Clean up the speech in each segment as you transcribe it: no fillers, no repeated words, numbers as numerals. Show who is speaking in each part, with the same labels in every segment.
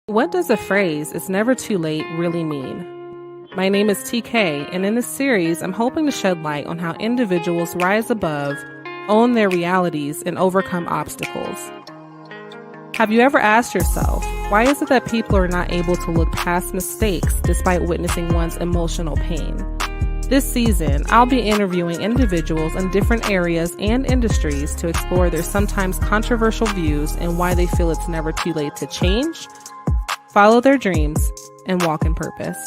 Speaker 1: What does the phrase, "it's never too late," really mean? My name is TK, and in this series, I'm hoping to shed light on how individuals rise above, own their realities, and overcome obstacles. Have you ever asked yourself, why is it that people are not able to look past mistakes despite witnessing one's emotional pain? This season, I'll be interviewing individuals in different areas and industries to explore their sometimes controversial views and why they feel it's never too late to change, follow their dreams, and walk in purpose.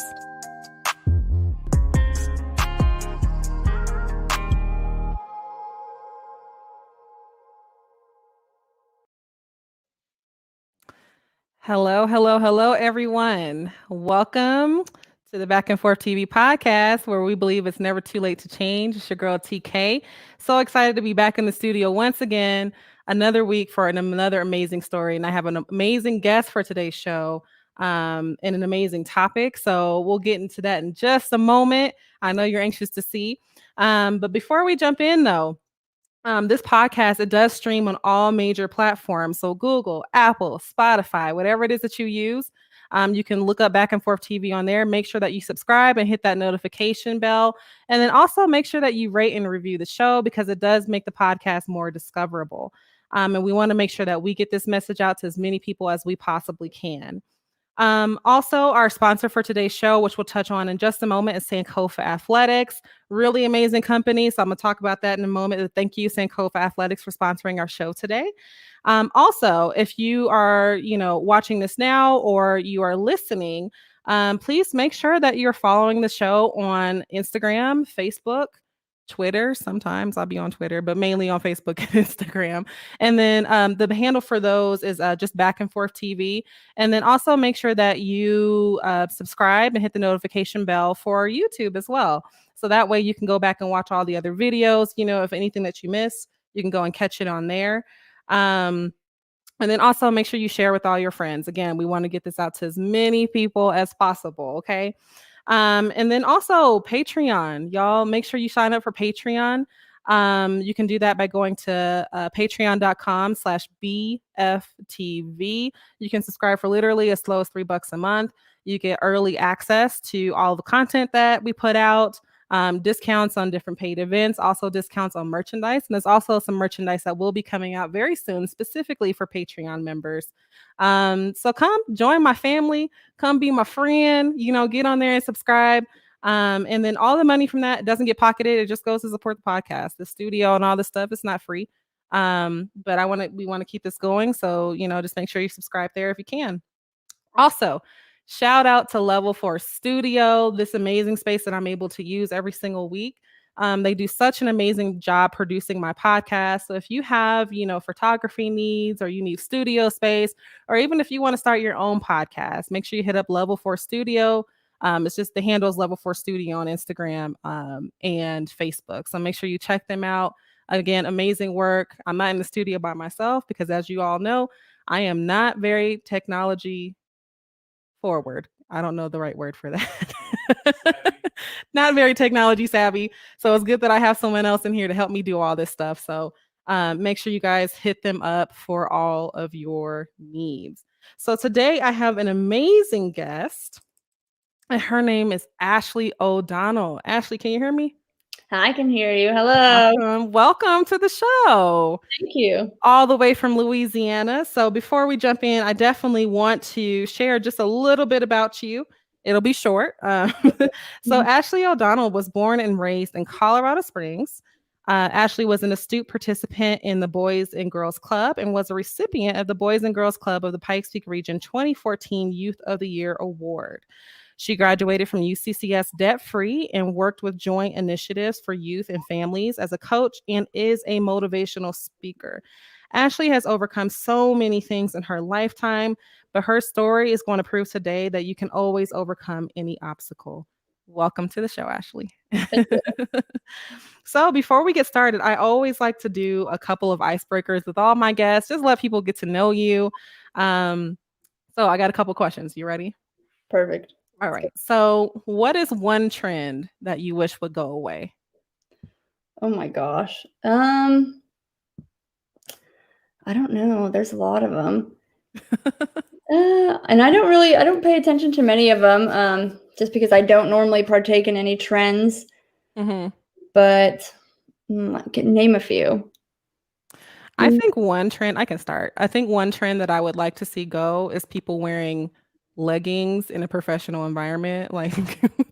Speaker 1: Hello, everyone. Welcome to the Back and Forth TV podcast, where we believe it's never too late to change. It's your girl, TK. So excited to be back in the studio once again, another week for another amazing story. And I have an amazing guest for today's show and an amazing topic. So we'll get into that in just a moment. I know you're anxious to see. But before we jump in, though, this podcast, it does stream on all major platforms. So Google, Apple, Spotify, whatever it is that you use, you can look up Back and Forth TV on there. Make sure that you subscribe and hit that notification bell. And then also make sure that you rate and review the show because it does make the podcast more discoverable. And we want to make sure that we get this message out to as many people as we possibly can. Also, our sponsor for today's show, which we'll touch on in just a moment, is Sankofa Athletics. Really amazing company. So I'm going to talk about that in a moment. Thank you, Sankofa Athletics, for sponsoring our show today. Also, if you are, watching this now or you are listening, please make sure that you're following the show on Instagram, Facebook, Twitter. Sometimes I'll be on Twitter, but mainly on Facebook and Instagram. And then the handle for those is just Back and Forth TV. And then also make sure that you subscribe and hit the notification bell for YouTube as well. So that way you can go back and watch all the other videos. If anything that you miss, you can go and catch it on there. And then also make sure you share with all your friends. Again, we want to get this out to as many people as possible. Okay. And then also Patreon, y'all make sure you sign up for Patreon. You can do that by going to patreon.com/BFTV. You can subscribe for literally as low as $3 a month. You get early access to all the content that we put out, discounts on different paid events, also discounts on merchandise. And there's also some merchandise that will be coming out very soon, specifically for Patreon members. So come join my family, come be my friend, get on there and subscribe. And then all the money from that doesn't get pocketed. It just goes to support the podcast, the studio, and all this stuff. It's not free. But we want to keep this going. So, just make sure you subscribe there if you can. Also, shout out to Level 4 Studio, this amazing space that I'm able to use every single week. They do such an amazing job producing my podcast. So if you have, photography needs or you need studio space, or even if you want to start your own podcast, make sure you hit up Level 4 Studio. It's just the handles Level 4 Studio on Instagram and Facebook. So make sure you check them out. Again, amazing work. I'm not in the studio by myself because, as you all know, I am not very technology forward. I don't know the right word for that. Not very technology savvy. So it's good that I have someone else in here to help me do all this stuff. So make sure you guys hit them up for all of your needs. So today I have an amazing guest, and her name is Ashley O'Donnell. Ashley, can you hear me?
Speaker 2: I can hear you. Hello.
Speaker 1: Awesome. Welcome to the show.
Speaker 2: Thank you.
Speaker 1: All the way from Louisiana. So before we jump in, I definitely want to share just a little bit about you. It'll be short. So Ashley O'Donnell was born and raised in Colorado Springs. Ashley was an astute participant in the Boys and Girls Club and was a recipient of the Boys and Girls Club of the Pikes Peak Region 2014 Youth of the Year Award. She graduated from UCCS debt-free and worked with joint initiatives for youth and families as a coach and is a motivational speaker. Ashley has overcome so many things in her lifetime, but her story is going to prove today that you can always overcome any obstacle. Welcome to the show, Ashley. So before we get started, I always like to do a couple of icebreakers with all my guests, just let people get to know you. So I got a couple questions. You ready?
Speaker 2: Perfect.
Speaker 1: All right. So what is one trend that you wish would go away?
Speaker 2: Oh my gosh. I don't know. There's a lot of them. And I don't pay attention to many of them, just because I don't normally partake in any trends,
Speaker 1: Mhm.
Speaker 2: but I can name a few.
Speaker 1: I
Speaker 2: Mm,
Speaker 1: think one trend I can start. I think one trend that I would like to see go is people wearing leggings in a professional environment, like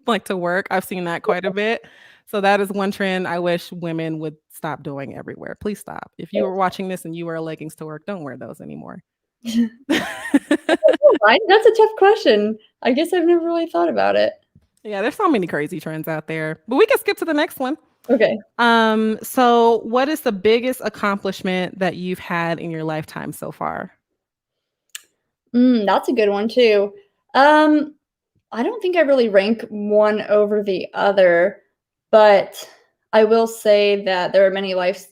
Speaker 1: like to work. I've seen that quite a bit. So that is one trend I wish women would stop doing everywhere. Please stop. If you were watching this and you wear leggings to work, don't wear those anymore.
Speaker 2: right? That's a tough question. I guess I've never really thought about it.
Speaker 1: Yeah, there's so many crazy trends out there. But we can skip to the next one.
Speaker 2: Okay.
Speaker 1: So what is the biggest accomplishment that you've had in your lifetime so far?
Speaker 2: That's a good one too. Um, I don't think I really rank one over the other, but I will say that there are many life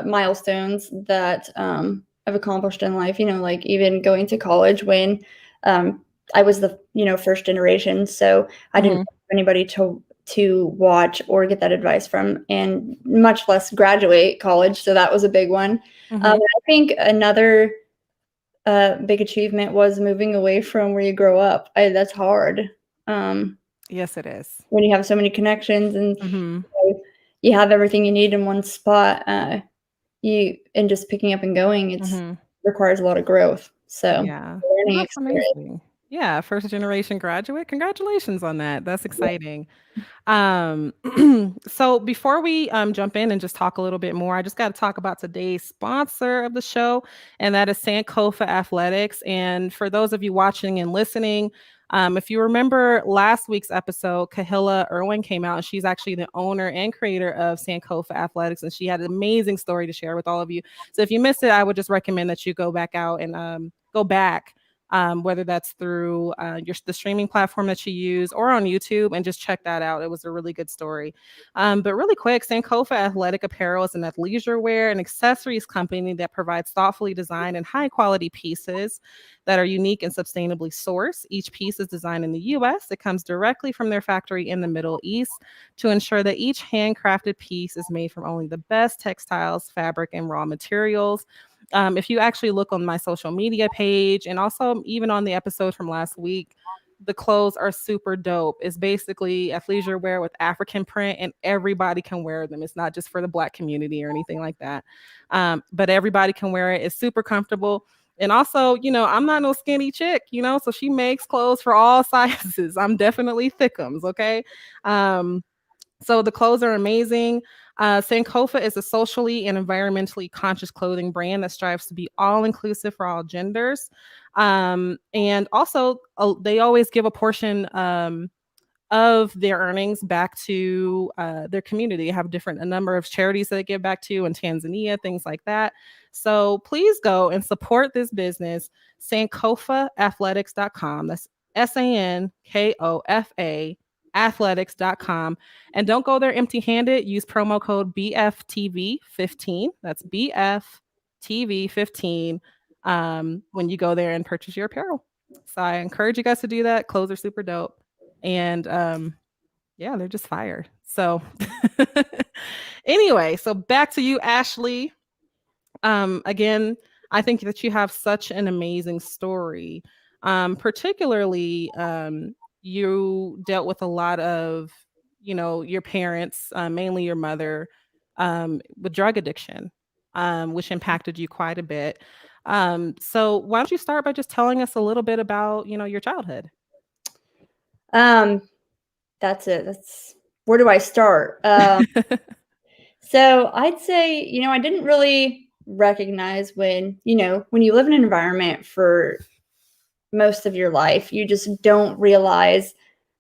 Speaker 2: milestones that I've accomplished in life. Like even going to college when um, I was the first generation, so I didn't
Speaker 1: Mhm.
Speaker 2: have anybody to watch or get that advice from, and much less graduate college. So that was a big one.
Speaker 1: Mhm.
Speaker 2: I think another big achievement was moving away from where you grow up. That's hard. Um,
Speaker 1: Yes, it is.
Speaker 2: when you have so many connections and
Speaker 1: Mhm.
Speaker 2: you have everything you need in one spot, you and just picking up and going, it's
Speaker 1: Mhm.
Speaker 2: requires a lot of growth. So,
Speaker 1: Yeah. Well,
Speaker 2: learning
Speaker 1: that's
Speaker 2: experience.
Speaker 1: amazing. Yeah, first generation graduate. Congratulations on that. That's exciting. Um, so before we jump in and just talk a little bit more, I just got to talk about today's sponsor of the show, and that is Sankofa Athletics. And for those of you watching and listening, if you remember last week's episode, Kahila Irwin came out, and she's actually the owner and creator of Sankofa Athletics, and she had an amazing story to share with all of you. So if you missed it, I would just recommend that you go back out and go back, whether that's through the streaming platform that you use or on YouTube, and just check that out. It was a really good story. But really quick, Sankofa Athletic Apparel is an athleisure wear and accessories company that provides thoughtfully designed and high quality pieces that are unique and sustainably sourced. Each piece is designed in the US. It comes directly from their factory in the Middle East to ensure that each handcrafted piece is made from only the best textiles, fabric, and raw materials. If you actually look on my social media page and also even on the episode from last week, the clothes are super dope. It's basically athleisure wear with African print, and everybody can wear them. It's not just for the Black community or anything like that. But everybody can wear it. It's super comfortable. And also, I'm not no skinny chick, so she makes clothes for all sizes. I'm definitely thickums, okay? Um, so the clothes are amazing. Sankofa is a socially and environmentally conscious clothing brand that strives to be all inclusive for all genders. And also, they always give a portion of their earnings back to their community. They have a number of charities that they give back to in Tanzania, things like that. So please go and support this business, sankofaathletics.com. That's Sankofa athletics.com. And don't go there empty handed. Use promo code BFTV15. That's BFTV15 when you go there and purchase your apparel. So I encourage you guys to do that. Clothes are super dope. And yeah, they're just fire. So anyway, so back to you, Ashley. Again, I think that you have such an amazing story. Particularly, you dealt with a lot of, your parents, mainly your mother, with drug addiction, which impacted you quite a bit. So why don't you start by just telling us a little bit about, your childhood?
Speaker 2: Um, that's it. That's Where do I start? So I'd say, I didn't really recognize when you live in an environment for most of your life, you just don't realize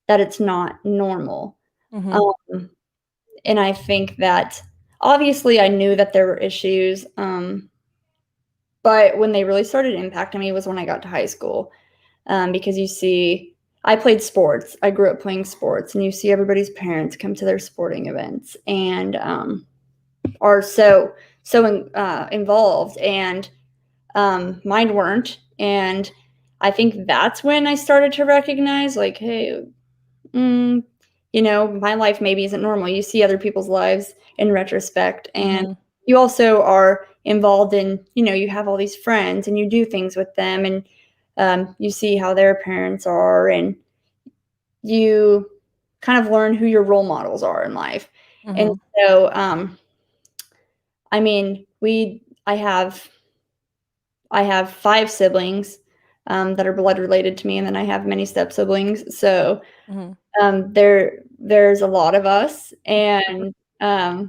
Speaker 2: that it's not normal.
Speaker 1: Mhm.
Speaker 2: Um, and I think that obviously I knew that there were issues, but when they really started impacting me was when I got to high school, because I played sports. I grew up playing sports, and you see everybody's parents come to their sporting events and are so involved, and mine weren't. And I think that's when I started to recognize, like, hey, mm, my life maybe isn't normal. You see other people's lives in retrospect, and
Speaker 1: Mhm.
Speaker 2: you also are involved in, you have all these friends and you do things with them, and You see how their parents are, and you kind of learn who your role models are in life. And
Speaker 1: Mhm.
Speaker 2: so, I mean, I have 5 siblings, that are blood related to me, and then I have many step siblings. So,
Speaker 1: Mhm.
Speaker 2: there's a lot of us, and,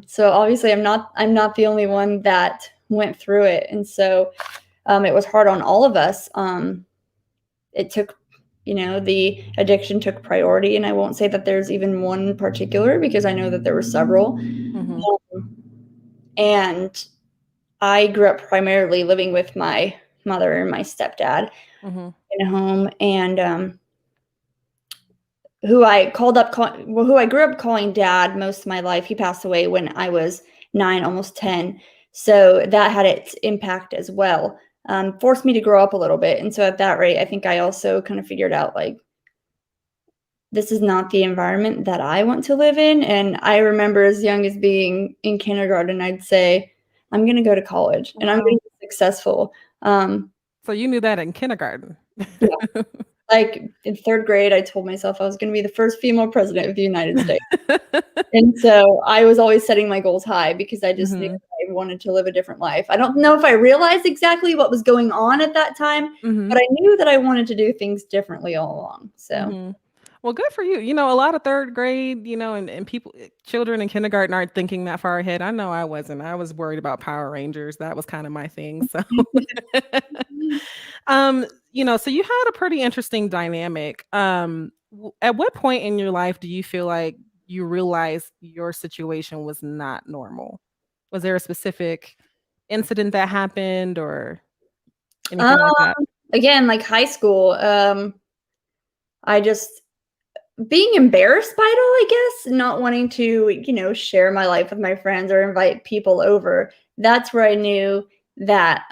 Speaker 2: so obviously I'm not the only one that went through it, and so, it was hard on all of us. It took, the addiction took priority, and I won't say that there's even one in particular because I know that there were several.
Speaker 1: Mhm.
Speaker 2: Um, and I grew up primarily living with my mother and my stepdad
Speaker 1: Mhm.
Speaker 2: in a home, and who I grew up calling dad most of my life. He passed away when I was 9, almost 10. So that had its impact as well. Forced me to grow up a little bit. And so at that rate, I think I also kind of figured out like this is not the environment that I want to live in. And I remember as young as being in kindergarten, I'd say, I'm going to go to college and I'm going
Speaker 1: Wow.
Speaker 2: to be successful. Um,
Speaker 1: So you knew that in kindergarten.
Speaker 2: yeah, like in 3rd grade, I told myself I was going to be the first female president of the United States. And so I was always setting my goals high because I just knew
Speaker 1: Mhm.
Speaker 2: that I wanted to live a different life. I don't know if I realized exactly what was going on at that time, but
Speaker 1: Mhm.
Speaker 2: I knew that I wanted to do things differently all along. So,
Speaker 1: Mhm. Well, good for you. You know, a lot of 3rd grade, and people children in kindergarten aren't thinking that far ahead. I know I wasn't. I was worried about Power Rangers. That was kinda my thing, so so you had a pretty interesting dynamic. At what point in your life do you feel like you realized your situation was not normal? Was there a specific incident that happened or
Speaker 2: um,
Speaker 1: anything like that?
Speaker 2: again, like high school, I just being embarrassed by it all, I guess, not wanting to, share my life with my friends or invite people over. That's where I knew that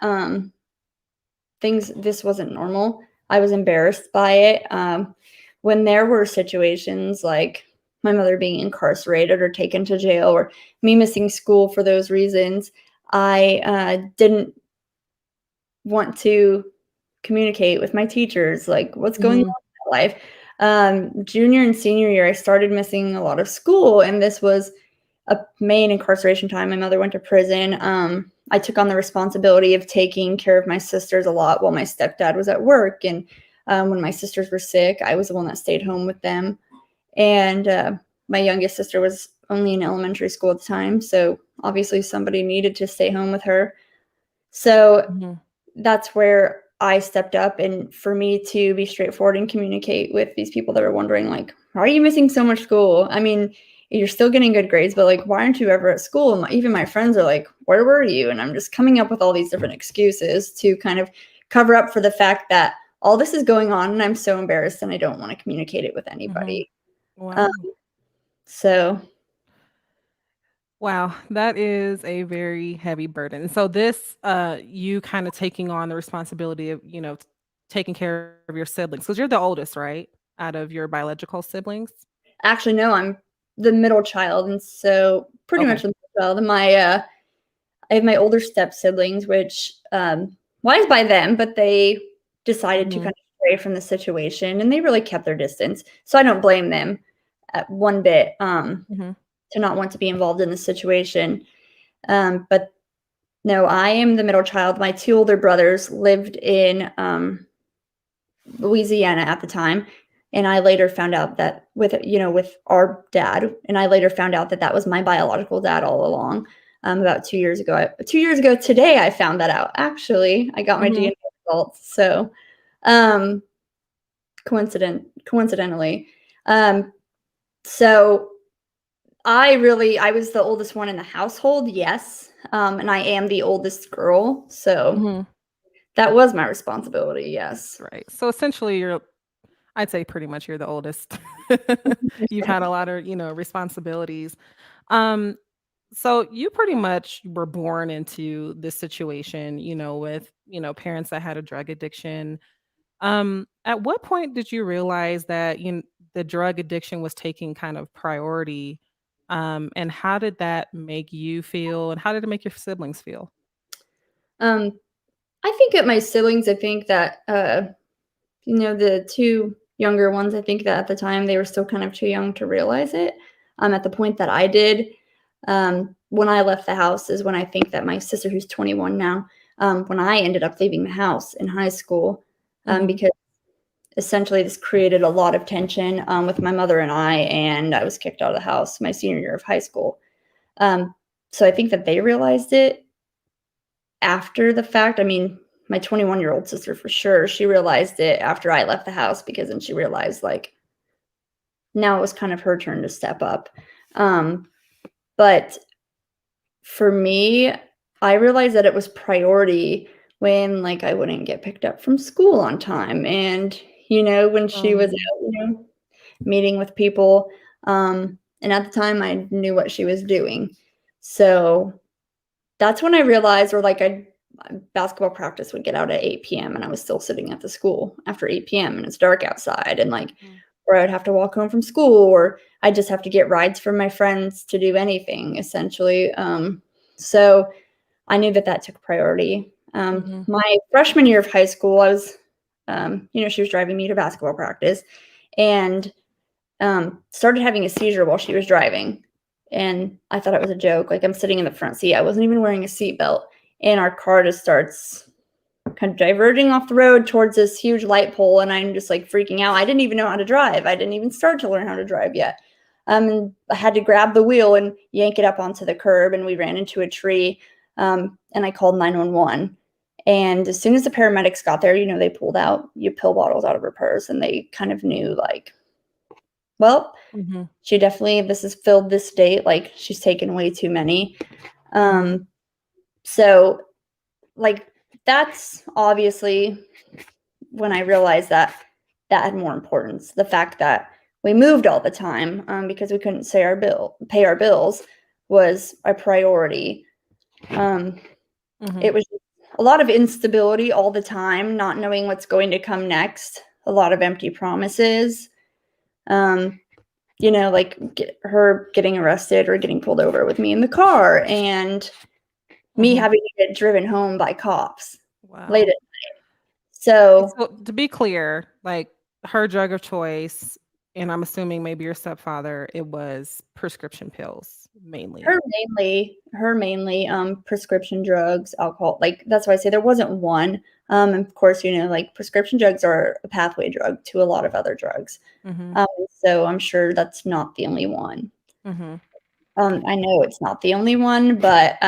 Speaker 2: this wasn't normal. I was embarrassed by it. When there were situations like my mother being incarcerated or taken to jail or me missing school for those reasons, I didn't want to communicate with my teachers, like what's going
Speaker 1: Mhm.
Speaker 2: on in my life. Junior and senior year, I started missing a lot of school, and this was a main incarceration time. My mother went to prison. I took on the responsibility of taking care of my sisters a lot while my stepdad was at work. And when my sisters were sick, I was the one that stayed home with them. And my youngest sister was only in elementary school at the time. So obviously, somebody needed to stay home with her. So
Speaker 1: Mhm.
Speaker 2: that's where I stepped up, and for me to be straightforward and communicate with these people that are wondering, like, why are you missing so much school? I mean, you're still getting good grades, but like, why aren't you ever at school? And even my friends are like, where were you? And I'm just coming up with all these different excuses to kind of cover up for the fact that all this is going on and I'm so embarrassed and I don't want to communicate it with
Speaker 1: Mhm.
Speaker 2: anybody. Um,
Speaker 1: Wow.
Speaker 2: so
Speaker 1: Wow, that is a very heavy burden. So this, you kind of taking on the responsibility of, taking care of your siblings because you're the oldest, right? Out of your biological siblings?
Speaker 2: actually, no, I'm the middle child. And so pretty much
Speaker 1: Okay.
Speaker 2: the middle child. And I have my older step siblings, which wise by them, but they decided to kind
Speaker 1: Mhm.
Speaker 2: of stray from the situation, and they really kept their distance. So I don't blame them at one bit
Speaker 1: Mhm.
Speaker 2: to not want to be involved in the situation. But no, I am the middle child. My 2 older brothers lived in Louisiana at the time. And I later found out that with our dad, and I later found out that that was my biological dad all along. About 2 years ago, 2 years ago today, I found that out. Actually, I got my
Speaker 1: Mhm.
Speaker 2: DNA results. So, um, coincidentally, um, so I was the oldest one in the household. Yes, and I am the oldest girl. So
Speaker 1: Mhm.
Speaker 2: that was my responsibility. Yes.
Speaker 1: Right. So essentially I'd say pretty much you're the oldest. You've had a lot of, responsibilities. Um, so you pretty much were born into this situation, with, parents that had a drug addiction. At what point did you realize that the drug addiction was taking kind of priority? And how did that make you feel? And how did it make your siblings feel?
Speaker 2: Um, I think at my siblings, I think that the two younger ones, I think that at the time they were still kind of too young to realize it. At the point that I did, when I left the house is when I think that my sister, who's 21 now, when I ended up leaving the house in high school, because essentially this created a lot of tension with my mother and I was kicked out of the house my senior year of high school. So I think that they realized it after the fact. I mean, my 21-year-old sister for sure, she realized it after I left the house, because then she realized like now it was kind of her turn to step up. But for me, I realized that it was priority when like I wouldn't get picked up from school on time, and when she was out, meeting with people, and at the time I knew what she was doing. So that's when I realized, or like basketball practice would get out at 8 p.m. and I was still sitting at the school after 8 p.m. and it's dark outside, and like, or I would have to walk home from school, or I just have to get rides from my friends to do anything essentially. So I knew that took priority. My freshman year of high school, I was, she was driving me to basketball practice, and started having a seizure while she was driving. And I thought it was a joke. Like, I'm sitting in the front seat. I wasn't even wearing a seatbelt. And our car just starts kind of diverging off the road towards this huge light pole. And I'm just like freaking out. I didn't even know how to drive. I didn't even start to learn how to drive yet. I had to grab the wheel and yank it up onto the curb. And we ran into a tree. And I called 911. And as soon as the paramedics got there, they pulled out pill bottles out of her purse. And they kind of knew, like, well, she definitely, this has filled this date. Like, she's taken way too many. So, like, that's obviously when I realized that had more importance. The fact that we moved all the time because we couldn't pay our bills was a priority. It was a lot of instability all the time, not knowing what's going to come next, a lot of empty promises. Like her getting arrested or getting pulled over with me in the car, and me having to get driven home by cops late at night. So
Speaker 1: to be clear, like, her drug of choice, and I'm assuming maybe your stepfather, it was prescription pills mainly.
Speaker 2: Her mainly prescription drugs, alcohol. Like, that's why I say there wasn't one. Of course, like, prescription drugs are a pathway drug to a lot of other drugs. So I'm sure that's not the only one. I know it's not the only one, but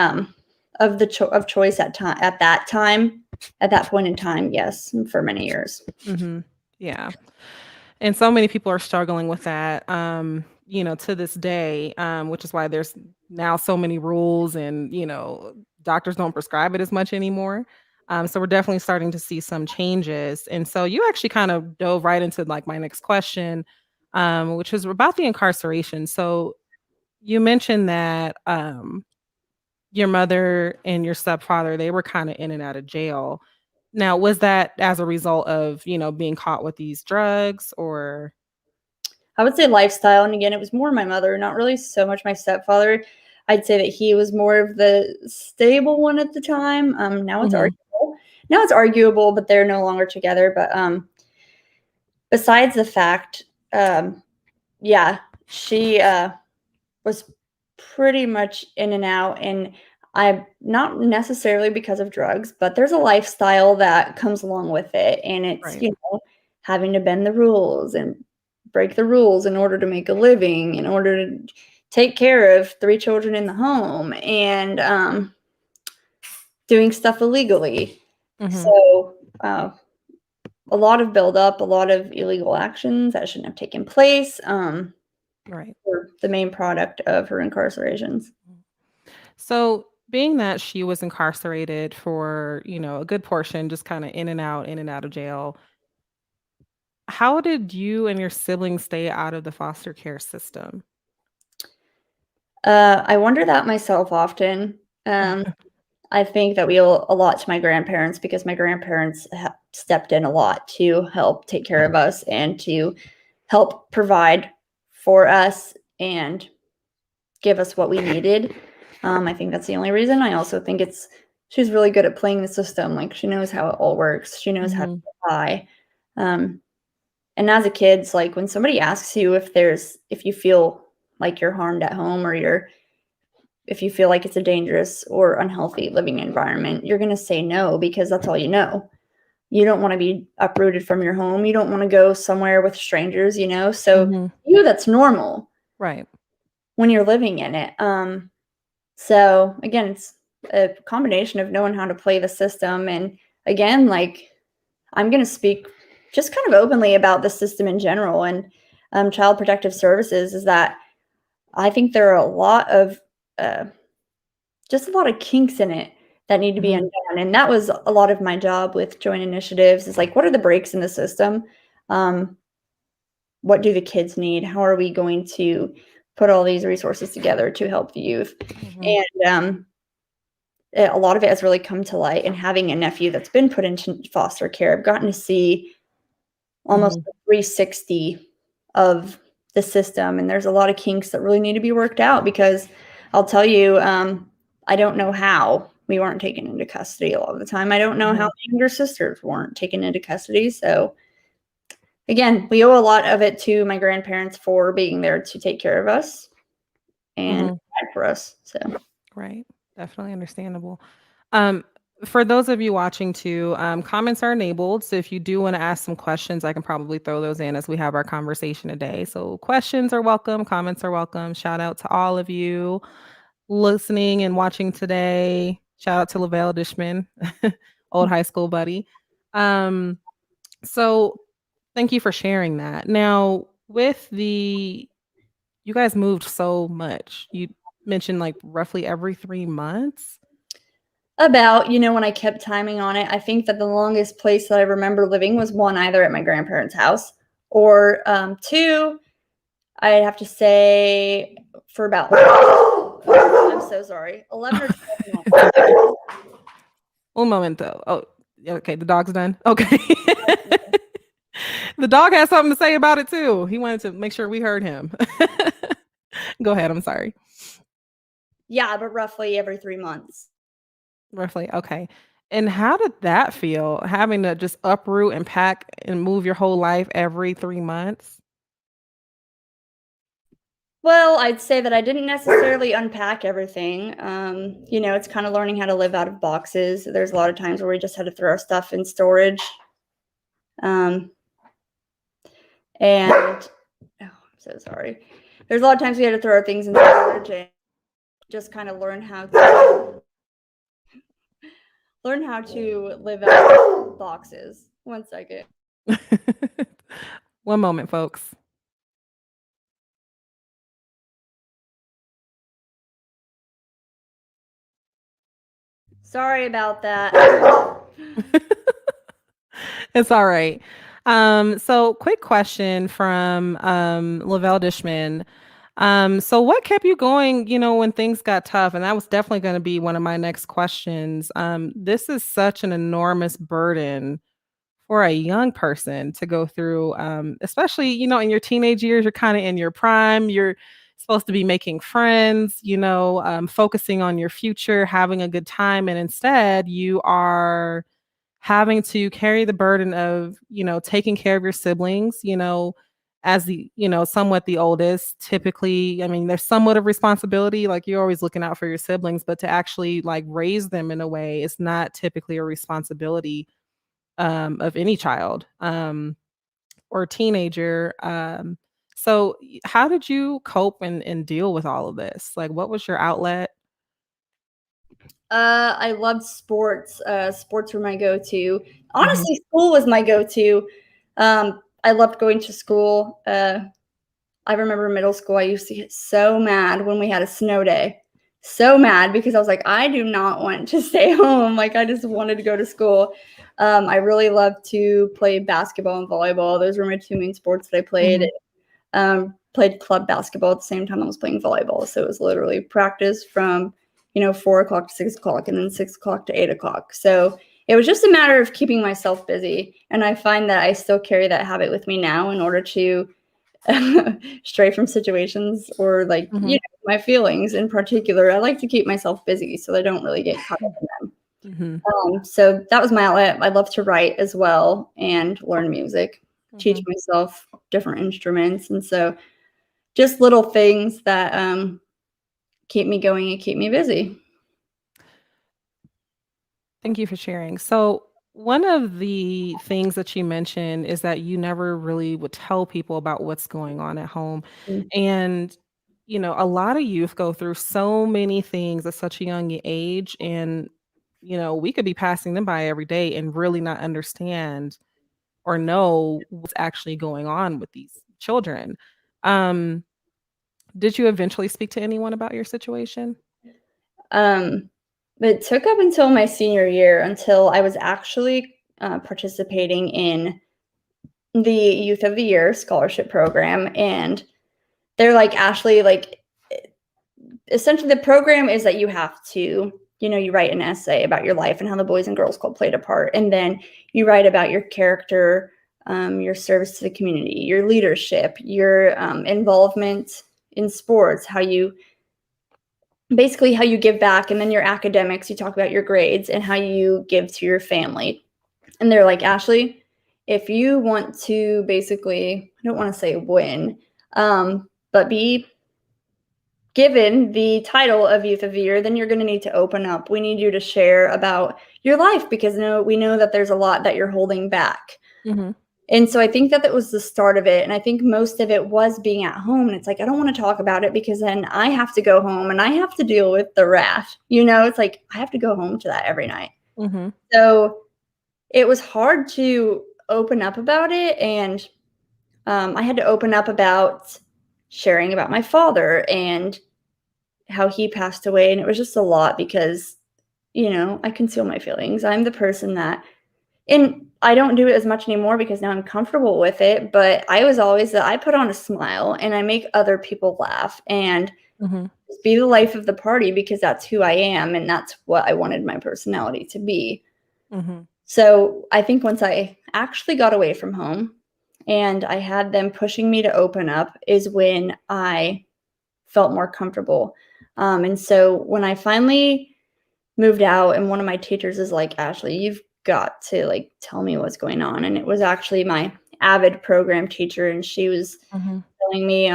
Speaker 2: of the of choice at that point in time, yes, for many years.
Speaker 1: Yeah. And so many people are struggling with that, to this day, which is why there's now so many rules, and, doctors don't prescribe it as much anymore. So we're definitely starting to see some changes. And so you actually kind of dove right into like my next question, which was about the incarceration. So you mentioned that your mother and your stepfather, they were kind of in and out of jail. Now, was that as a result of, being caught with these drugs, or?
Speaker 2: I would say lifestyle. And again, it was more my mother, not really so much my stepfather. I'd say that he was more of the stable one at the time. Now it's arguable. Now it's arguable, but they're no longer together. But besides the fact, yeah, she was pretty much in and out. And I'm not necessarily because of drugs, but there's a lifestyle that comes along with it. And it's, having to bend the rules and break the rules in order to make a living, in order to take care of 3 children in the home, and doing stuff illegally. So a lot of buildup, a lot of illegal actions that shouldn't have taken place. Were the main product of her incarcerations.
Speaker 1: So being that she was incarcerated for, a good portion, just kind of in and out of jail, how did you and your siblings stay out of the foster care system?
Speaker 2: I wonder that myself often. I think that we owe a lot to my grandparents, because my grandparents stepped in a lot to help take care of us and to help provide for us and give us what we needed. I think that's the only reason. I also think she's really good at playing the system. Like, she knows how it all works. She knows how to get by. And as a kid, it's like when somebody asks you if you feel like you're harmed at home, or if you feel like it's a dangerous or unhealthy living environment, you're going to say no, because that's all you know. You don't want to be uprooted from your home. You don't want to go somewhere with strangers, so that's normal.
Speaker 1: Right.
Speaker 2: When you're living in it. So again, it's a combination of knowing how to play the system. And again, like, I'm going to speak just kind of openly about the system in general and Child Protective Services, is that I think there are a lot of kinks in it that need to be undone. And that was a lot of my job with joint initiatives, is like, what are the breaks in the system? What do the kids need? How are we going to put all these resources together to help the youth? And a lot of it has really come to light. And having a nephew that's been put into foster care, I've gotten to see almost a 360 of the system. And there's a lot of kinks that really need to be worked out, because I'll tell you, I don't know how we weren't taken into custody a lot of the time. I don't know how my younger sisters weren't taken into custody. So again, we owe a lot of it to my grandparents for being there to take care of us and provide for us. So
Speaker 1: Right. Definitely understandable. For those of you watching too, comments are enabled. So if you do want to ask some questions, I can probably throw those in as we have our conversation today. So questions are welcome, comments are welcome. Shout out to all of you listening and watching today. Shout out to Lavelle Dishman, old high school buddy. So thank you for sharing that. Now, you guys moved so much. You mentioned like roughly every 3 months.
Speaker 2: About, when I kept timing on it, I think that the longest place that I remember living was one, either at my grandparents' house, or two, I'd have to say for about, I'm so sorry, 11 or 12 months.
Speaker 1: One moment though. Oh, okay. The dog's done. Okay. The dog has something to say about it too. He wanted to make sure we heard him. Go ahead. I'm sorry.
Speaker 2: Yeah, but roughly every 3 months.
Speaker 1: Roughly. Okay. And how did that feel, having to just uproot and pack and move your whole life every 3 months?
Speaker 2: Well, I'd say that I didn't necessarily unpack everything. It's kind of learning how to live out of boxes. There's a lot of times where we just had to throw our stuff in storage. And I'm so sorry. There's a lot of times we had to throw our things in storage and just kind of learn how to live out of boxes. One second.
Speaker 1: One moment, folks.
Speaker 2: Sorry about that.
Speaker 1: It's all right. So quick question from Lavelle Dishman. So what kept you going, when things got tough? And that was definitely going to be one of my next questions. This is such an enormous burden for a young person to go through, especially, in your teenage years. You're kind of in your prime. You're supposed to be making friends, focusing on your future, having a good time. And instead, you are having to carry the burden of, taking care of your siblings, as the, somewhat the oldest. Typically, I mean, there's somewhat of responsibility, like you're always looking out for your siblings, but to actually like raise them in a way is not typically a responsibility of any child or teenager. So how did you cope and deal with all of this? Like, what was your outlet?
Speaker 2: I loved sports. Sports were my go-to. Honestly, school was my go-to. I loved going to school. I remember middle school, I used to get so mad when we had a snow day. So mad, because I was like, I do not want to stay home. Like, I just wanted to go to school. I really loved to play basketball and volleyball. Those were my two main sports that I played. Played club basketball at the same time I was playing volleyball. So it was literally practice from 4 o'clock to 6 o'clock, and then 6 o'clock to 8 o'clock. So it was just a matter of keeping myself busy. And I find that I still carry that habit with me now in order to stray from situations or my feelings in particular. I like to keep myself busy so I don't really get caught up in them.
Speaker 1: Mm-hmm.
Speaker 2: So that was my outlet. I love to write as well and learn music, teach
Speaker 1: Mm-hmm.
Speaker 2: myself different instruments. And so just little things that keep me going and keep me busy.
Speaker 1: Thank you for sharing. So, one of the things that you mentioned is that you never really would tell people about what's going on at home.
Speaker 2: Mm.
Speaker 1: And, a lot of youth go through so many things at such a young age. And, we could be passing them by every day and really not understand or know what's actually going on with these children. Um, did you eventually speak to anyone about your situation?
Speaker 2: Um, but it took up until my senior year until I was actually participating in the Youth of the Year scholarship program. And they're like, Ashley, like, essentially the program is that you have to, you write an essay about your life and how the Boys and Girls Club played a part. And then you write about your character, your service to the community, your leadership, your involvement in sports, how you give back, and then your academics, you talk about your grades and how you give to your family. And they're like, Ashley, if you want to basically, I don't want to say win, but be given the title of Youth of the Year, then you're going to need to open up. We need you to share about your life because we know that there's a lot that you're holding back.
Speaker 1: Mm-hmm.
Speaker 2: And so I think that was the start of it. And I think most of it was being at home. And it's like, I don't want to talk about it because then I have to go home and I have to deal with the wrath. It's like I have to go home to that every night.
Speaker 1: Mm-hmm.
Speaker 2: So it was hard to open up about it. And I had to open up about sharing about my father and how he passed away. And it was just a lot because, I conceal my feelings. I'm the person that, and I don't do it as much anymore because now I'm comfortable with it. But I was always that I put on a smile and I make other people laugh and
Speaker 1: Mm-hmm.
Speaker 2: be the life of the party because that's who I am. And that's what I wanted my personality to be.
Speaker 1: Mm-hmm.
Speaker 2: So I think once I actually got away from home and I had them pushing me to open up is when I felt more comfortable. And so when I finally moved out and one of my teachers is like, Ashley, you've got to like tell me what's going on. And it was actually my avid program teacher. And she was
Speaker 1: Mm-hmm.
Speaker 2: telling me,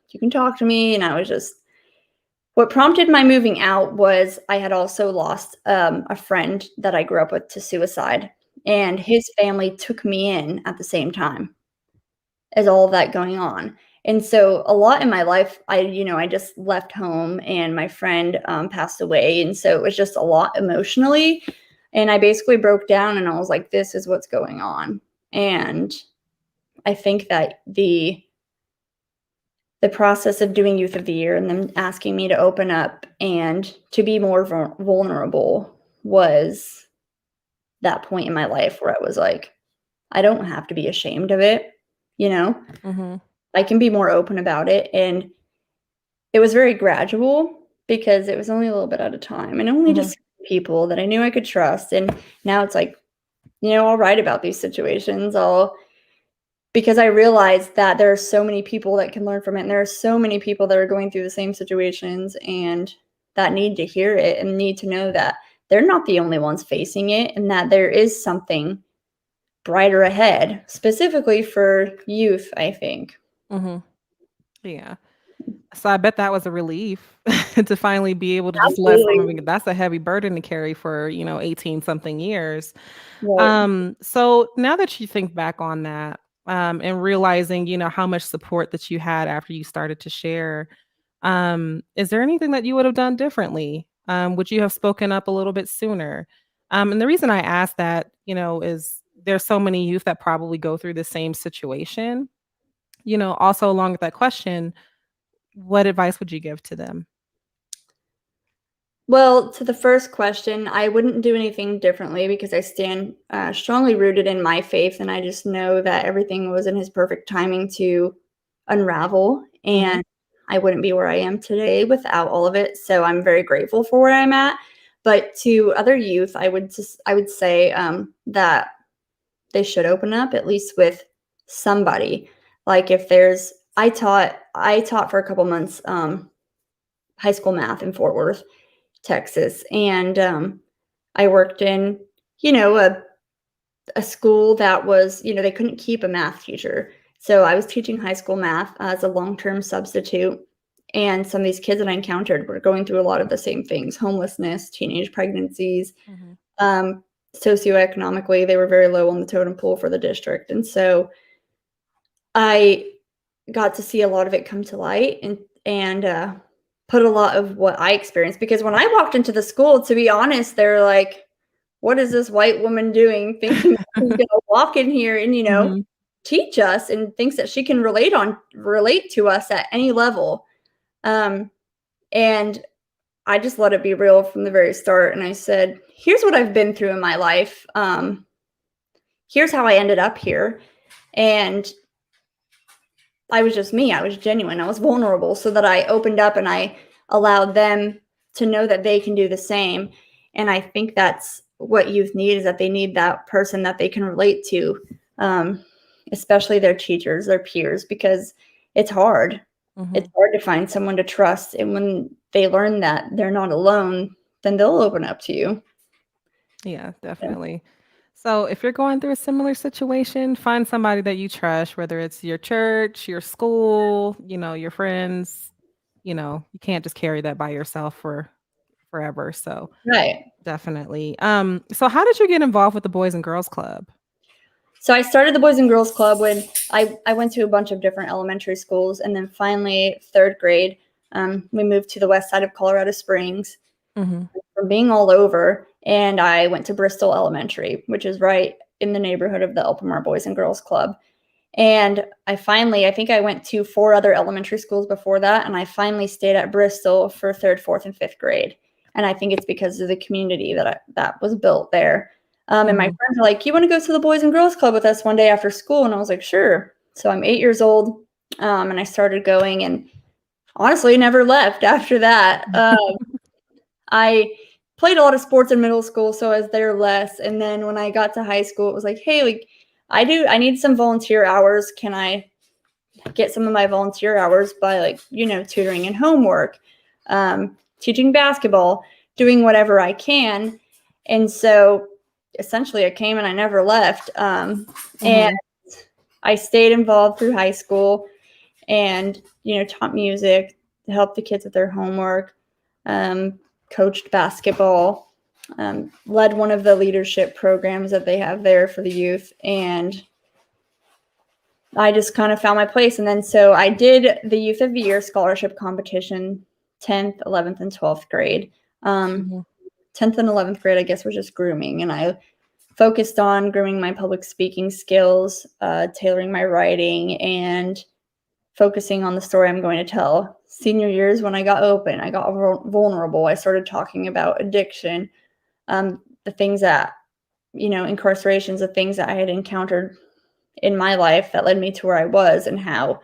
Speaker 2: you can talk to me. And I was just, what prompted my moving out was I had also lost a friend that I grew up with to suicide. And his family took me in at the same time as all of that going on. And so a lot in my life, I just left home and my friend passed away. And so it was just a lot emotionally. And I basically broke down and I was like, this is what's going on. And I think that the process of doing Youth of the Year and them asking me to open up and to be more vulnerable was that point in my life where I was like, I don't have to be ashamed of it,
Speaker 1: Mm-hmm.
Speaker 2: I can be more open about it. And it was very gradual because it was only a little bit at a time and only
Speaker 1: Mm-hmm.
Speaker 2: just people that I knew I could trust. And now it's like, I'll write about these situations. Because I realized that there are so many people that can learn from it. And there are so many people that are going through the same situations and that need to hear it and need to know that they're not the only ones facing it and that there is something brighter ahead, specifically for youth, I think.
Speaker 1: Mm-hmm. Yeah. So I bet that was a relief to finally be able to just let some of
Speaker 2: Absolutely.
Speaker 1: it. That's a heavy burden to carry for, 18 something years.
Speaker 2: Right.
Speaker 1: So now that you think back on that, and realizing, how much support that you had after you started to share, is there anything that you would have done differently? Would you have spoken up a little bit sooner? And the reason I ask that, is there's so many youth that probably go through the same situation. Also along with that question, what advice would you give to them?
Speaker 2: Well, to the first question, I wouldn't do anything differently because I stand strongly rooted in my faith, and I just know that everything was in His perfect timing to unravel,
Speaker 1: Mhm.
Speaker 2: and I wouldn't be where I am today without all of it. So I'm very grateful for where I'm at. But to other youth, I would say that they should open up at least with somebody. Like if there's, I taught for a couple months high school math in Fort Worth, Texas. And I worked in, a school that was, they couldn't keep a math teacher. So I was teaching high school math as a long-term substitute. And some of these kids that I encountered were going through a lot of the same things: homelessness, teenage pregnancies.
Speaker 1: Mhm.
Speaker 2: Um, Socioeconomically, they were very low on the totem pole for the district. And so I got to see a lot of it come to light and put a lot of what I experienced, because when I walked into the school, to be honest, they're like, "What is this white woman doing, thinking she's gonna walk in here and,
Speaker 1: Mhm.
Speaker 2: teach us, and thinks that she can relate to us at any level?" Um, and I just let it be real from the very start, and I said, "Here's what I've been through in my life. Here's how I ended up here." And I was just me. I was genuine. I was vulnerable, so that I opened up and I allowed them to know that they can do the same. And I think that's what youth need, is that they need that person that they can relate to, um, especially their teachers, their peers, because it's hard. It's
Speaker 1: Mhm.
Speaker 2: hard to find someone to trust. And when they learn that they're not alone, then they'll open up to you.
Speaker 1: Yeah,
Speaker 2: Yeah.
Speaker 1: definitely. So if you're going through a similar situation, find somebody that you trust, whether it's your church, your school, your friends. You can't just carry that by yourself for forever. So
Speaker 2: Right.
Speaker 1: definitely. So how did you get involved with the Boys and Girls Club?
Speaker 2: So I started the Boys and Girls Club when I went to a bunch of different elementary schools, and then finally third grade, we moved to the west side of Colorado Springs
Speaker 1: Mhm.
Speaker 2: from being all over, and I went to Bristol Elementary, which is right in the neighborhood of the Elpamar Boys and Girls Club. And I think I went to 4 other elementary schools before that, and I finally stayed at Bristol for 3rd, 4th, and 5th grade. And I think it's because of the community that was built there. And my
Speaker 1: Mhm.
Speaker 2: friends were like, "You want to go to the Boys and Girls Club with us one day after school?" And I was like, "Sure." So I'm 8 years old, and I started going, and honestly never left after that. I played a lot of sports in middle school, so I was there less. And then when I got to high school, it was like, "Hey, like, I need some volunteer hours. Can I get some of my volunteer hours by, like, tutoring and homework, teaching basketball, doing whatever I can?" And so essentially I came and I never left. And
Speaker 1: Mhm.
Speaker 2: I stayed involved through high school, and, taught music, helped the kids with their homework, um, coached basketball, led one of the leadership programs that they have there for the youth. And I just kind of found my place. And then so I did the Youth of the Year scholarship competition 10th, 11th, and 12th grade. Um,
Speaker 1: Mhm.
Speaker 2: 10th and 11th grade, I guess, was just grooming. And I focused on grooming my public speaking skills, tailoring my writing, and focusing on the story I'm going to tell. Senior years, when I got open, I got vulnerable. I started talking about addiction, the things that, incarcerations, the things that I had encountered in my life that led me to where I was, and how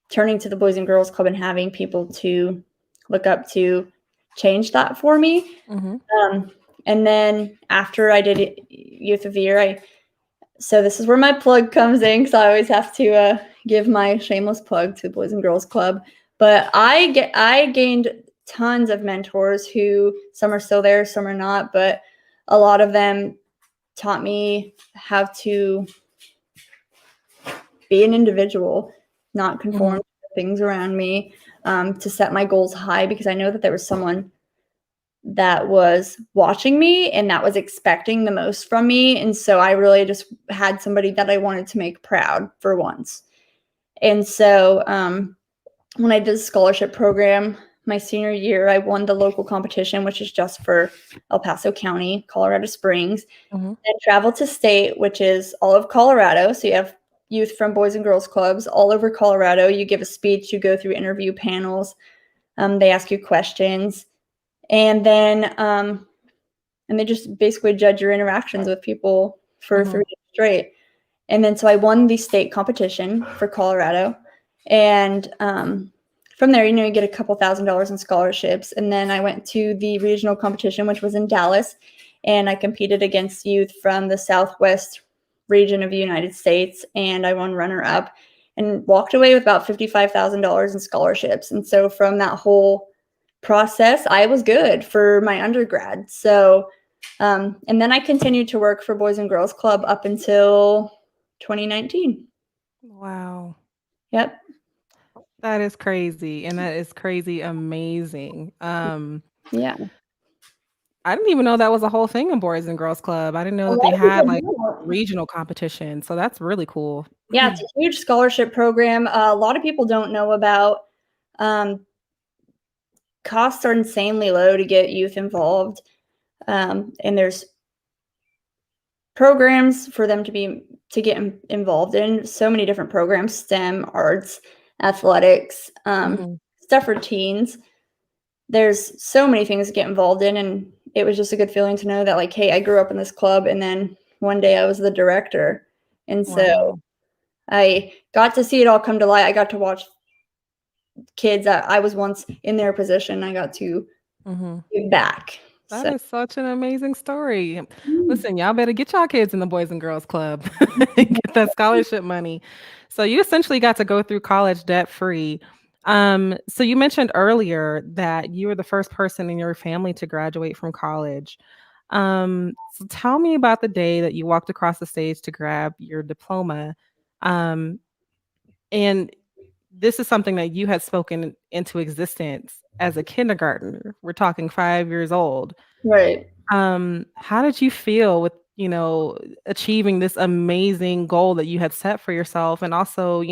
Speaker 2: turning to the Boys and Girls Club and having people to look up to changed that for me.
Speaker 1: Mhm.
Speaker 2: Um, and then after I did Youth of the Year, so this is where my plug comes in, because I always have to give my shameless plug to the Boys and Girls Club. But I gained tons of mentors, who some are still there, some are not, but a lot of them taught me how to be an individual, not conform
Speaker 1: Mhm.
Speaker 2: to the things around me, to set my goals high, because I know that there was someone that was watching me and that was expecting the most from me. And so I really just had somebody that I wanted to make proud for once. And so when I did the scholarship program my senior year, I won the local competition, which is just for El Paso County, Colorado Springs,
Speaker 1: Mhm.
Speaker 2: and traveled to state, which is all of Colorado. So you have youth from Boys and Girls Clubs all over Colorado. You give a speech, you go through interview panels, they ask you questions, and then and they just basically judge your interactions with people for
Speaker 1: Mhm.
Speaker 2: 3 days straight. And then so I won the state competition for Colorado, and from there, you get a couple $1,000s in scholarships. And then I went to the regional competition, which was in Dallas, and I competed against youth from the Southwest region of the United States, and I won runner up and walked away with about $55,000 in scholarships. And so from that whole process, I was good for my undergrad. So And then I continued to work for Boys and Girls Club up until 2019.
Speaker 1: Wow.
Speaker 2: Yep.
Speaker 1: That is crazy, and that is crazy amazing.
Speaker 2: Yeah.
Speaker 1: I didn't even know that was a whole thing in Boys and Girls Club. I didn't know
Speaker 2: A
Speaker 1: that
Speaker 2: lot
Speaker 1: they
Speaker 2: of people
Speaker 1: had, like,
Speaker 2: don't.
Speaker 1: regional competition, so that's really cool.
Speaker 2: Yeah, it's a huge scholarship program. A lot of people don't know about. Costs are insanely low to get youth involved, and there's programs for them to get involved in. So many different programs: STEM, arts, athletics,
Speaker 1: Mhm.
Speaker 2: stuff for teens. There's so many things to get involved in, and it was just a good feeling to know that, like, hey, I grew up in this club, and then one day I was the director, and so
Speaker 1: Wow.
Speaker 2: I got to see it all come to light. I got to watch kids that I was once in their position. I got to
Speaker 1: Mhm.
Speaker 2: give back.
Speaker 1: That
Speaker 2: So
Speaker 1: is such an amazing story.
Speaker 2: mm,
Speaker 1: Listen, y'all better get y'all kids in the Boys and Girls Club and get that scholarship money. So you essentially got to go through college debt free. So you mentioned earlier that you were the first person in your family to graduate from college. So tell me about the day that you walked across the stage to grab your diploma. Um, and this is something that you had spoken into existence as a kindergartner. We're talking 5 years old.
Speaker 2: right.
Speaker 1: How did you feel with, achieving this amazing goal that you had set for yourself and also,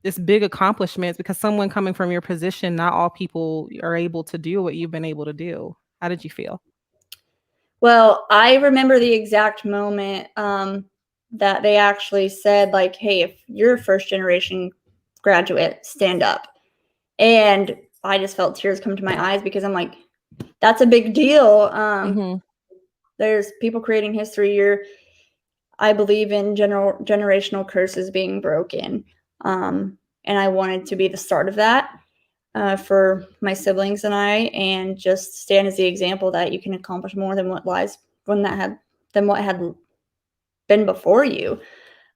Speaker 1: this big accomplishments because someone coming from your position, not all people are able to do what you've been able to do. How did you feel?
Speaker 2: Well, I remember the exact moment that they actually said, like, hey, if you're a first generation graduate, stand up. And I just felt tears come to my eyes because I'm like, that's a big deal.
Speaker 1: Mhm.
Speaker 2: There's people creating history. I believe in generational curses being broken. And I wanted to be the start of that for my siblings and I, and just stand as the example that you can accomplish more than what had been before you.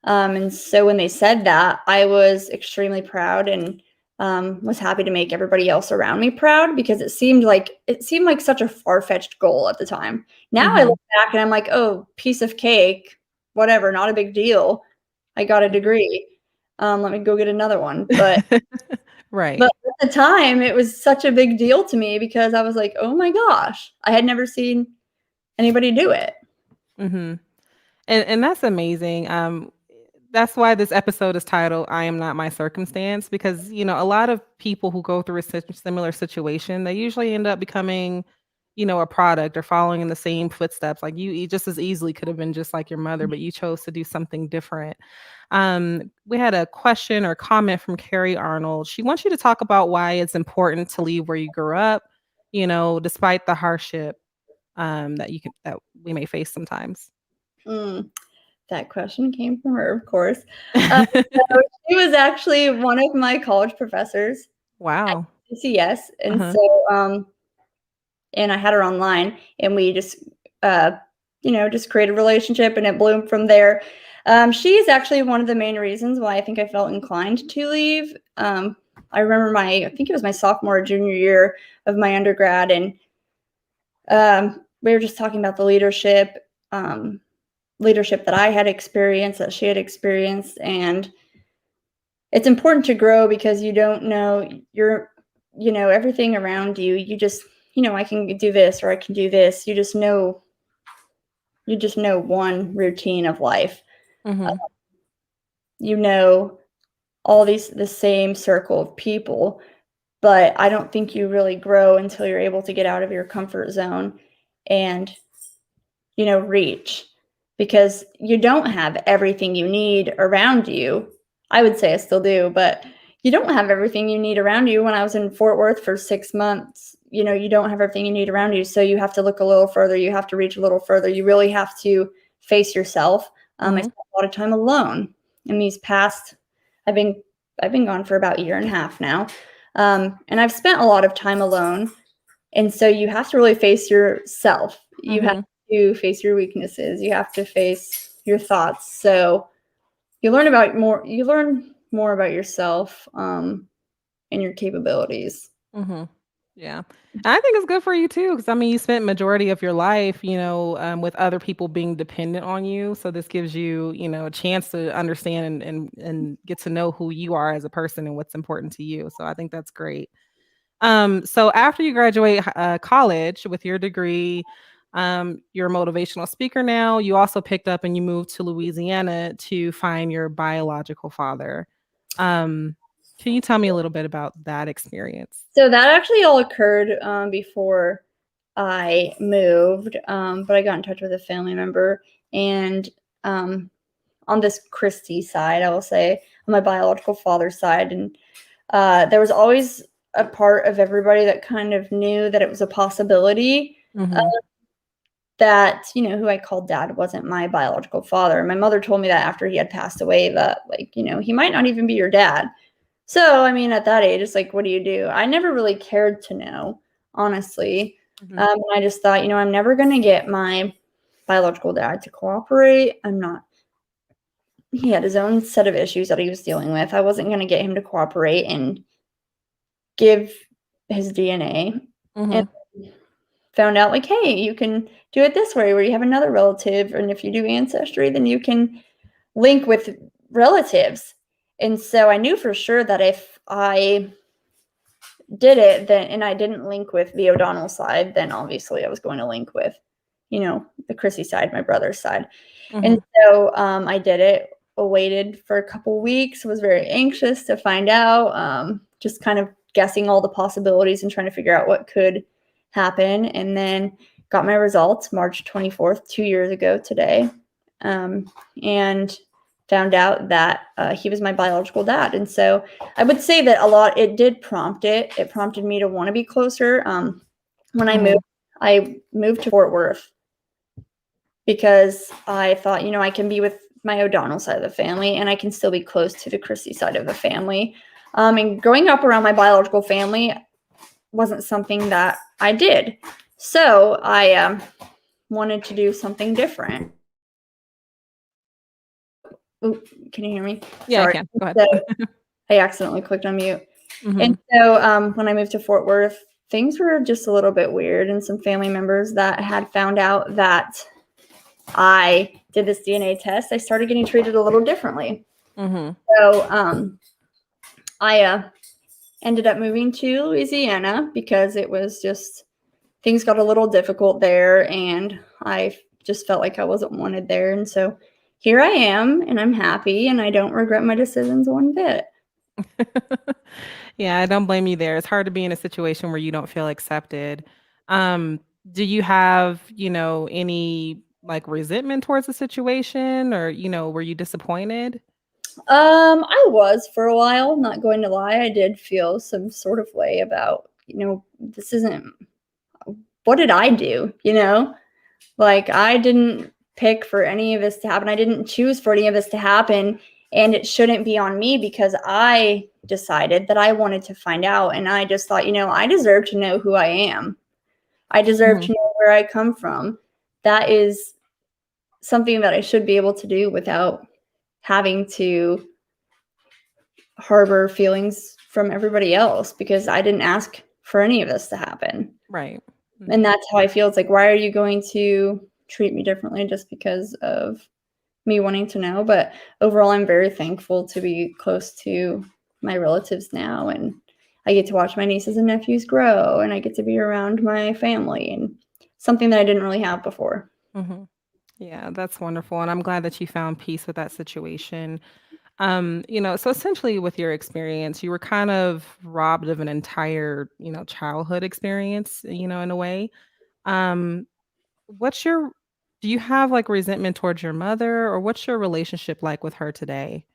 Speaker 2: And so when they said that, I was extremely proud and was happy to make everybody else around me proud because it seemed like such a far-fetched goal at the time. Now I
Speaker 1: Mhm.
Speaker 2: look back and I'm like, oh, piece of cake, whatever, not a big deal. I got a degree. Let me go get another one. But
Speaker 1: Right.
Speaker 2: but at the time, it was such a big deal to me because I was like, oh my gosh, I had never seen anybody do it.
Speaker 1: Mhm. And that's amazing. That's why this episode is titled "I Am Not My Circumstance" because a lot of people who go through a similar situation, they usually end up becoming, a product or following in the same footsteps. Like you just as easily could have been just like your mother, but you chose to do something different. We had a question or comment from Carrie Arnold. She wants you to talk about why it's important to leave where you grew up, despite the hardship that we may face sometimes.
Speaker 2: Mm, that question came from her, of course. So she was actually one of my college professors at
Speaker 1: Wow.
Speaker 2: CCS, and
Speaker 1: Uh-huh.
Speaker 2: so and I had her online, and we uh, just created a relationship, and it bloomed from there. She is actually one of the main reasons why I think I felt inclined to leave. I remember I think it was my sophomore or junior year of my undergrad, and we were just talking about the leadership that I had experienced, that she had experienced, and it's important to grow because you don't know everything around you. You just I can do this or I can do this. You just know one routine of life.
Speaker 1: Mhm.
Speaker 2: You know all the same circle of people, but I don't think you really grow until you're able to get out of your comfort zone and reach, because you don't have everything you need around you. I would say I still do, but you don't have everything you need around you. When I was in Fort Worth for 6 months, you don't have everything you need around you. So you have to look a little further. You have to reach a little further. You really have to face yourself. I
Speaker 1: Mhm.
Speaker 2: spent a lot of time alone in these past, I've been, I've been gone for about a year and a half now. And I've spent a lot of time alone. And so you have to really face yourself. You have
Speaker 1: Mhm.
Speaker 2: to face your weaknesses. You have to face your thoughts. So you learn more about yourself and your capabilities.
Speaker 1: Mhm. Yeah. And I think it's good for you too, because I mean, you spent majority of your life, with other people being dependent on you. So this gives you, a chance to understand and get to know who you are as a person and what's important to you. So I think that's great. So after you graduate college with your degree, you're a motivational speaker now. You also picked up and you moved to Louisiana to find your biological father. Um, can you tell me a little bit about that experience?
Speaker 2: So that actually all occurred before I moved, but I got in touch with a family member, and on this Christie side, I will say, on my biological father's side, and there was always a part of everybody that kind of knew that it was a possibility
Speaker 1: Mm-hmm.
Speaker 2: that, who I called dad wasn't my biological father. My mother told me that after he had passed away, that, like, he might not even be your dad. So, I mean, at that age, it's like, what do you do? I never really cared to know, honestly.
Speaker 1: Mm-hmm.
Speaker 2: I just thought, I'm never going to get my biological dad to cooperate. I'm not. He had his own set of issues that he was dealing with. I wasn't going to get him to cooperate and give his DNA. And
Speaker 1: Mm-hmm.
Speaker 2: found out, like, hey, you can do it this way, where you have another relative, and if you do ancestry, then you can link with relatives. And so I knew for sure that if I did it, then, and I didn't link with the O'Donnell side, then obviously I was going to link with, the Chrissy side, my brother's side.
Speaker 1: Mm-hmm.
Speaker 2: And so I did it, waited for a couple weeks, was very anxious to find out, just kind of guessing all the possibilities and trying to figure out what could happen. And then got my results March 24th, 2 years ago today, and found out that he was my biological dad. And so I would say that it did prompt it. It prompted me to want to be closer. When
Speaker 1: Mm-hmm.
Speaker 2: I moved to Fort Worth because I thought, I can be with my O'Donnell side of the family and I can still be close to the Christie side of the family. And growing up around my biological family wasn't something that I did. So I wanted to do something different. Ooh, can you hear me?
Speaker 1: Yeah, I
Speaker 2: Sorry.
Speaker 1: can. Go ahead.
Speaker 2: So I accidentally clicked on mute.
Speaker 1: Mm-hmm.
Speaker 2: And so when I moved to Fort Worth, things were just a little bit weird. And some family members that had found out that I did this DNA test, I started getting treated a little differently.
Speaker 1: Mm-hmm.
Speaker 2: So I ended up moving to Louisiana because it was just, things got a little difficult there, and I just felt like I wasn't wanted there. And so here I am, and I'm happy, and I don't regret my decisions one bit.
Speaker 1: Yeah, I don't blame you there. It's hard to be in a situation where you don't feel accepted. Um, do you have, any like resentment towards the situation or, were you disappointed?
Speaker 2: I was for a while, not going to lie. I did feel some sort of way about, this isn't, what did I do? Like, I didn't pick for any of this to happen. I didn't choose for any of this to happen. And it shouldn't be on me because I decided that I wanted to find out. And I just thought, I deserve to know who I am. I deserve
Speaker 1: Mhm.
Speaker 2: to know where I come from. That is something that I should be able to do without having to harbor feelings from everybody else, because I didn't ask for any of this to happen.
Speaker 1: Right.
Speaker 2: And
Speaker 1: Mhm.
Speaker 2: that's how I feel. It's like, why are you going to treat me differently just because of me wanting to know? But overall, I'm very thankful to be close to my relatives now. And I get to watch my nieces and nephews grow, and I get to be around my family, and something that I didn't really have before.
Speaker 1: Mhm. Yeah, that's wonderful, and I'm glad that you found peace with that situation. So essentially with your experience, you were kind of robbed of an entire, childhood experience, in a way. Um, what's your do you have like resentment towards your mother or what's your relationship like with her today?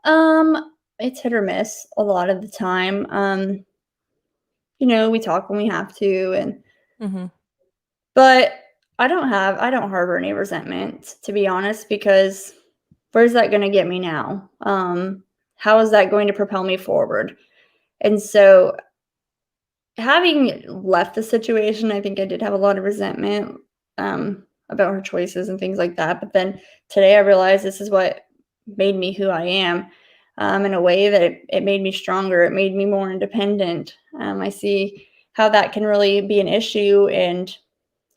Speaker 2: It's hit or miss a lot of the time. We talk when we have to, and
Speaker 1: Mhm.
Speaker 2: but I don't harbor any resentment, to be honest, because where's that going to get me now? How is that going to propel me forward? And so, having left the situation, I think I did have a lot of resentment about her choices and things like that. But then today I realized this is what made me who I am. in a way that it made me stronger. It made me more independent. I see how that can really be an issue, and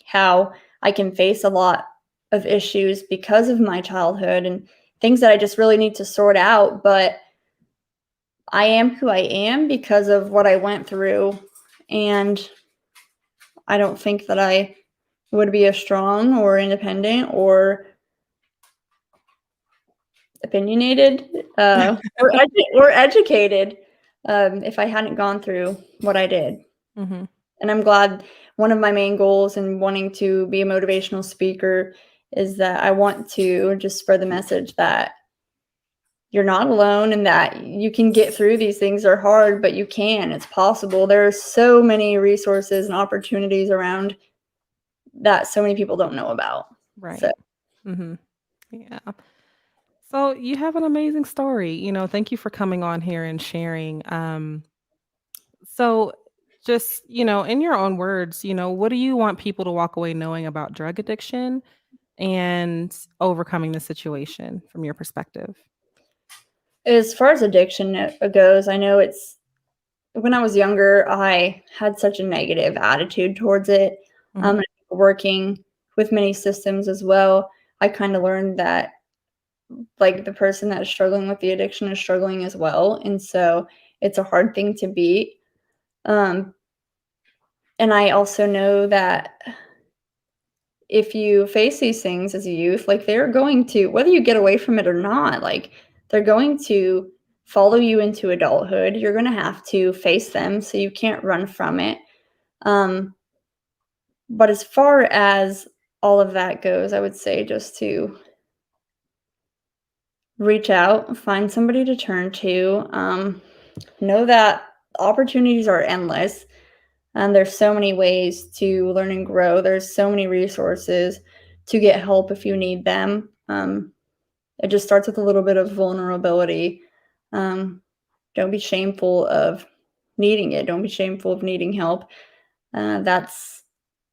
Speaker 2: how I can face a lot of issues because of my childhood and things that I just really need to sort out. But I am who I am because of what I went through. And I don't think that I would be as strong or independent or opinionated or educated if I hadn't gone through what I did.
Speaker 1: Mm-hmm.
Speaker 2: And I'm glad. One of my main goals in wanting to be a motivational speaker is that I want to just spread the message that you're not alone and that you can get through these things. Are hard, but you can. It's possible. There are so many resources and opportunities around that so many people don't know about.
Speaker 1: Right.
Speaker 2: So,
Speaker 1: Mm-hmm. Yeah. So you have an amazing story. Thank you for coming on here and sharing. So just, in your own words, what do you want people to walk away knowing about drug addiction and overcoming the situation from your perspective?
Speaker 2: as far as addiction goes, I know it's when I was younger, I had such a negative attitude towards it.
Speaker 1: Mhm.
Speaker 2: Working with many systems as well, I kind of learned that like the person that is struggling with the addiction is struggling as well, and so it's a hard thing to beat. Um, and I also know that if you face these things as a youth, like they're going to, whether you get away from it or not, like they're going to follow you into adulthood. You're going to have to face them, so you can't run from it. Um, but as far as all of that goes, I would say just to reach out, find somebody to turn to. Know that opportunities are endless, and there's so many ways to learn and grow. There's so many resources to get help if you need them. It just starts with a little bit of vulnerability. Don't be shameful of needing it. Don't be shameful of needing help. That's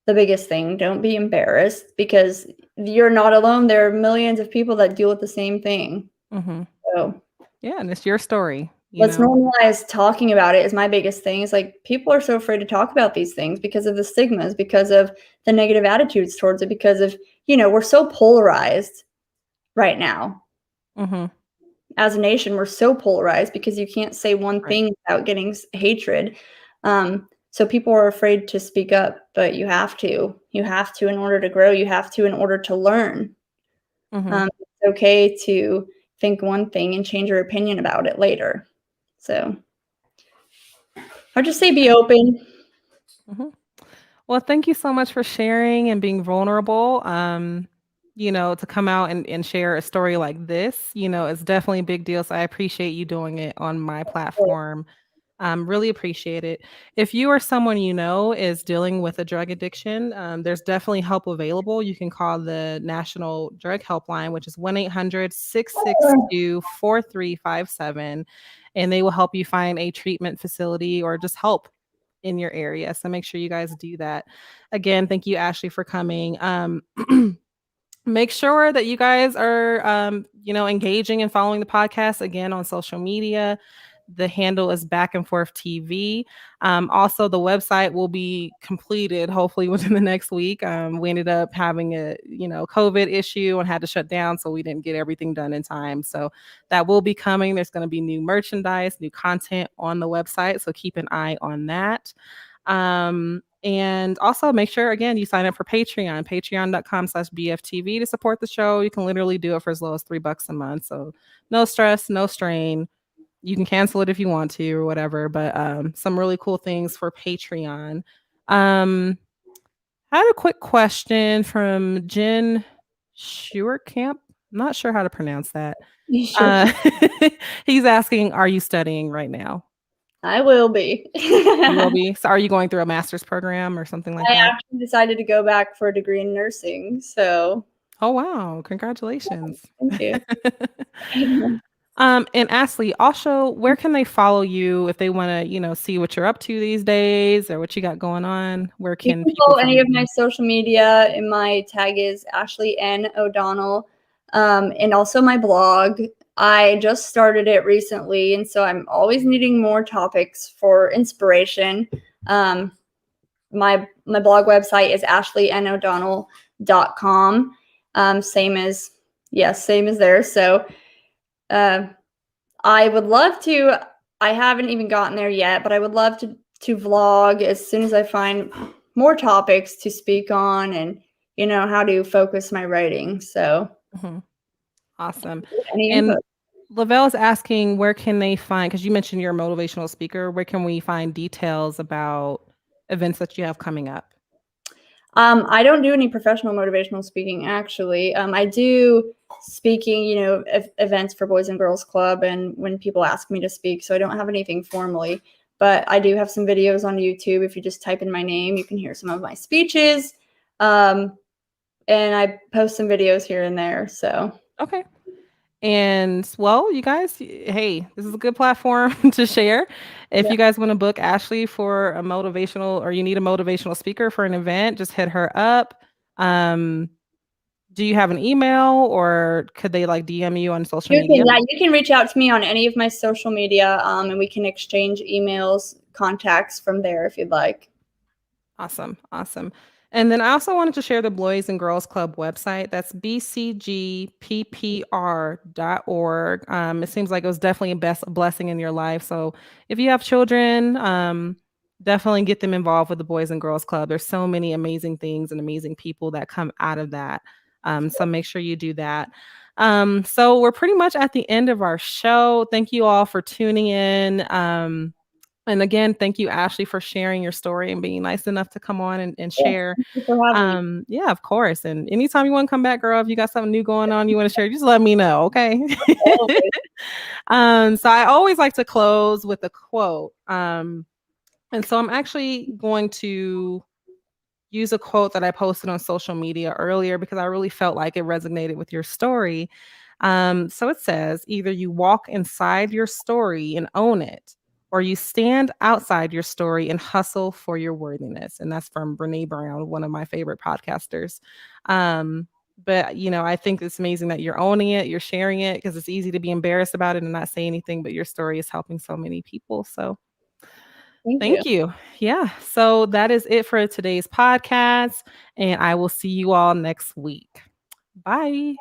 Speaker 2: the biggest thing. Don't be embarrassed because you're not alone. There are millions of people that deal with the same thing.
Speaker 1: Mhm.
Speaker 2: So
Speaker 1: Yeah, and it's your story,
Speaker 2: let's normalize talking about it is my biggest thing. Is like people are so afraid to talk about these things because of the stigmas, because of the negative attitudes towards it, because of, we're so polarized right now.
Speaker 1: Mhm.
Speaker 2: As a nation, we're so polarized because you can't say one
Speaker 1: Right.
Speaker 2: thing without getting hatred. So people are afraid to speak up, but you have to. You have to in order to grow. You have to in order to learn.
Speaker 1: Mhm.
Speaker 2: It's okay to think one thing and change your opinion about it later. So I'll just say be open.
Speaker 1: Mhm. Well, thank you so much for sharing and being vulnerable. To come out and share a story like this, it's definitely a big deal. So I appreciate you doing it on my platform. Really appreciate it. If you or someone you know is dealing with a drug addiction, there's definitely help available. You can call the National Drug Helpline, which is 1-800-662-4357, and they will help you find a treatment facility or just help in your area. So make sure you guys do that. Again, thank you, Ashley, for coming. Make sure that you guys are, engaging and following the podcast again on social media. The handle is Back and Forth TV. Also, the website will be completed hopefully within the next week. We ended up having a COVID issue and had to shut down, so we didn't get everything done in time. So that will be coming. There's going to be new merchandise, new content on the website, so keep an eye on that. And also make sure, again, you sign up for patreon.com/BFTV to support the show. You can literally do it for as low as $3 a month. So no stress, no strain. You can cancel it if you want to or whatever, but some really cool things for Patreon. I had a quick question from Jen Schuerkamp. I'm not sure how to pronounce that.
Speaker 2: You sure
Speaker 1: Uh,
Speaker 2: can.
Speaker 1: he's asking, are you studying right now?
Speaker 2: I will be.
Speaker 1: You will
Speaker 2: I
Speaker 1: be. So are you going through a master's program or something like that?
Speaker 2: actually decided to go back for a degree in nursing. So
Speaker 1: Oh, wow. Congratulations.
Speaker 2: thank you.
Speaker 1: And Ashley, also, where can they follow you if they want to, see what you're up to these days or what you got going on? Where
Speaker 2: You
Speaker 1: can
Speaker 2: can
Speaker 1: people
Speaker 2: follow
Speaker 1: find
Speaker 2: any of
Speaker 1: you?
Speaker 2: my social media, and my tag is Ashley N. O'Donnell. And also my blog. I just started it recently, and so I'm always needing more topics for inspiration. Um, my blog website is ashleynodonnell.com. Same as same as there. So uh, I would love to. I haven't even gotten there yet, but I would love to vlog as soon as I find more topics to speak on, and how to focus my writing. So
Speaker 1: Mhm. Awesome.
Speaker 2: any
Speaker 1: And
Speaker 2: input.
Speaker 1: Lavelle is asking, where can they find, because you mentioned you're a motivational speaker, where can we find details about events that you have coming up?
Speaker 2: I don't do any professional motivational speaking, actually. I do speaking, events for Boys and Girls Club, and when people ask me to speak. So I don't have anything formally, but I do have some videos on YouTube. If you just type in my name, you can hear some of my speeches. And I post some videos here and there. So
Speaker 1: Okay. And well, you guys, hey, this is a good platform to share. If
Speaker 2: yeah.
Speaker 1: you guys want to book Ashley for a motivational, or you need a motivational speaker for an event, just hit her up. Um, do you have an email, or could they like DM you on social media?
Speaker 2: You can reach out to me on any of my social media, and we can exchange emails, contacts from there if you'd like.
Speaker 1: Awesome. Awesome. And then I also wanted to share the Boys and Girls Club website. That's bcgppr.org. It seems like it was definitely a blessing in your life. So if you have children, definitely get them involved with the Boys and Girls Club. There's so many amazing things and amazing people that come out of that. So make sure you do that. So we're pretty much at the end of our show. Thank you all for tuning in. And again, thank you, Ashley, for sharing your story and being nice enough to come on and
Speaker 2: Yeah,
Speaker 1: share.
Speaker 2: thank you for having me.
Speaker 1: Yeah, of course. And anytime you want to come back, girl, if you got something new going on you want to share, just let me know, okay?
Speaker 2: Always.
Speaker 1: So I always like to close with a quote. And so I'm actually going to use a quote that I posted on social media earlier because I really felt like it resonated with your story. So it says, either you walk inside your story and own it, or you stand outside your story and hustle for your worthiness. And that's from Brene Brown, one of my favorite podcasters. But I think it's amazing that you're owning it, you're sharing it, because it's easy to be embarrassed about it and not say anything, but your story is helping so many people. So
Speaker 2: Thank you.
Speaker 1: thank you. Yeah. So that is it for today's podcast. And I will see you all next week. Bye.